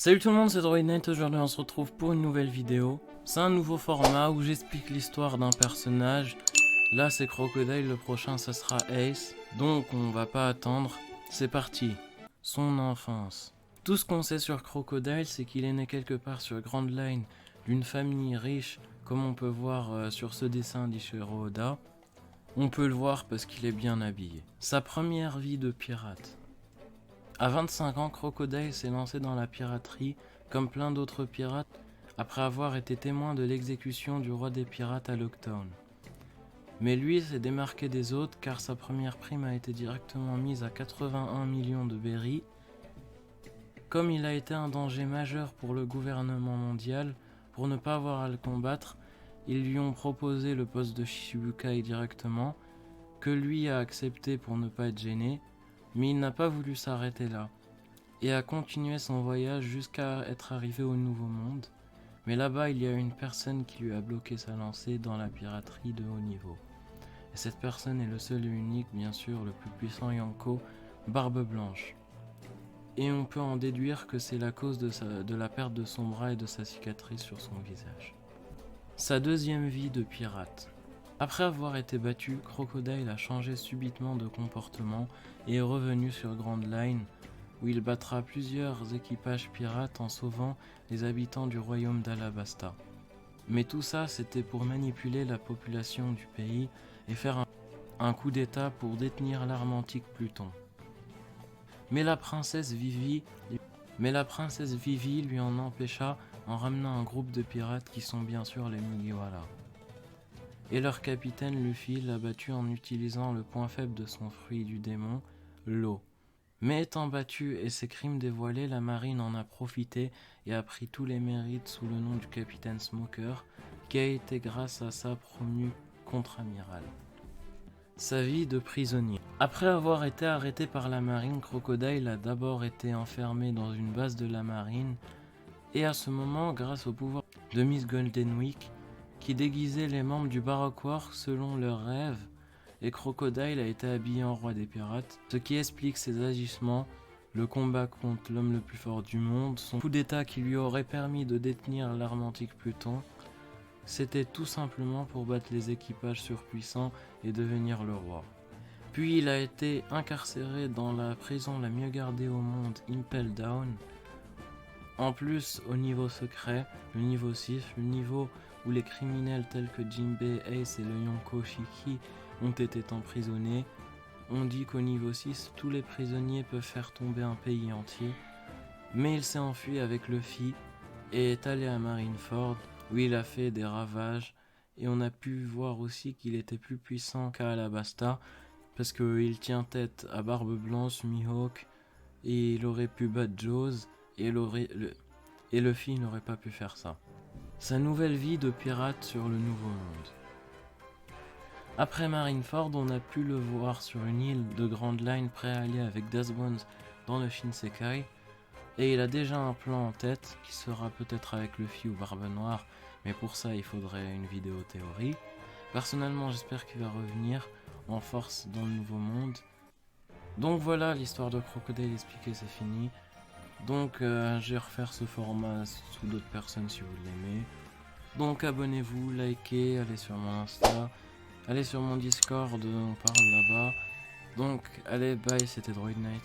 Salut tout le monde, c'est Droidnet. Aujourd'hui on se retrouve pour une nouvelle vidéo. C'est un nouveau format où j'explique l'histoire d'un personnage. Là c'est Crocodile, le prochain ça sera Ace. Donc on va pas attendre, c'est parti. Son enfance. Tout ce qu'on sait sur Crocodile, c'est qu'il est né quelque part sur Grand Line, d'une famille riche, comme on peut voir sur ce dessin d'Ichiro Oda. On peut le voir parce qu'il est bien habillé. Sa première vie de pirate. À 25 ans, Crocodile s'est lancé dans la piraterie, comme plein d'autres pirates, après avoir été témoin de l'exécution du roi des pirates à Lockdown. Mais lui s'est démarqué des autres car sa première prime a été directement mise à 81 millions de berries. Comme il a été un danger majeur pour le gouvernement mondial, pour ne pas avoir à le combattre, ils lui ont proposé le poste de Shichibukai directement, que lui a accepté pour ne pas être gêné, mais il n'a pas voulu s'arrêter là, et a continué son voyage jusqu'à être arrivé au Nouveau Monde. Mais là-bas, il y a une personne qui lui a bloqué sa lancée dans la piraterie de haut niveau. Et cette personne est le seul et unique, bien sûr, le plus puissant Yonko, Barbe Blanche. Et on peut en déduire que c'est la cause de la perte de son bras et de sa cicatrice sur son visage. Sa deuxième vie de pirate. Après avoir été battu, Crocodile a changé subitement de comportement et est revenu sur Grand Line, où il battra plusieurs équipages pirates en sauvant les habitants du royaume d'Alabasta. Mais tout ça, c'était pour manipuler la population du pays et faire un coup d'état pour détenir l'arme antique Pluton. Mais la princesse Vivi lui en empêcha en ramenant un groupe de pirates qui sont bien sûr les Mugiwara. Et leur capitaine Luffy l'a battu en utilisant le point faible de son fruit du démon, l'eau. Mais étant battu et ses crimes dévoilés, la marine en a profité et a pris tous les mérites sous le nom du capitaine Smoker, qui a été grâce à ça promu contre-amiral. Sa vie de prisonnier. Après avoir été arrêté par la marine, Crocodile a d'abord été enfermé dans une base de la marine, et à ce moment, grâce au pouvoir de Miss Golden Week, qui déguisait les membres du Baroque War selon leurs rêves, et Crocodile a été habillé en roi des pirates, ce qui explique ses agissements, le combat contre l'homme le plus fort du monde, son coup d'état qui lui aurait permis de détenir l'arme antique Pluton. C'était tout simplement pour battre les équipages surpuissants et devenir le roi. Puis il a été incarcéré dans la prison la mieux gardée au monde, Impel Down. En plus, au niveau secret, le niveau 6, le niveau où les criminels tels que Jinbei, Ace et le Yonko Shiki ont été emprisonnés, on dit qu'au niveau 6, tous les prisonniers peuvent faire tomber un pays entier. Mais il s'est enfui avec Luffy et est allé à Marineford, où il a fait des ravages, et on a pu voir aussi qu'il était plus puissant qu'à Alabasta, parce qu'il tient tête à Barbe Blanche, Mihawk, et il aurait pu battre Jaws, et Luffy n'aurait pas pu faire ça. Sa nouvelle vie de pirate sur le Nouveau Monde. Après Marineford, on a pu le voir sur une île de Grand Line prêt à aller avec Death Bones dans le Shinsekai, et il a déjà un plan en tête qui sera peut-être avec Luffy ou Barbe Noire, mais pour ça il faudrait une vidéo théorie. Personnellement, j'espère qu'il va revenir en force dans le Nouveau Monde. Donc voilà, l'histoire de Crocodile expliquée, c'est fini. Donc je vais refaire ce format sous d'autres personnes si vous l'aimez. Donc abonnez-vous, likez, allez sur mon Insta, allez sur mon Discord, on parle là-bas. Donc allez, bye, c'était Droidnet.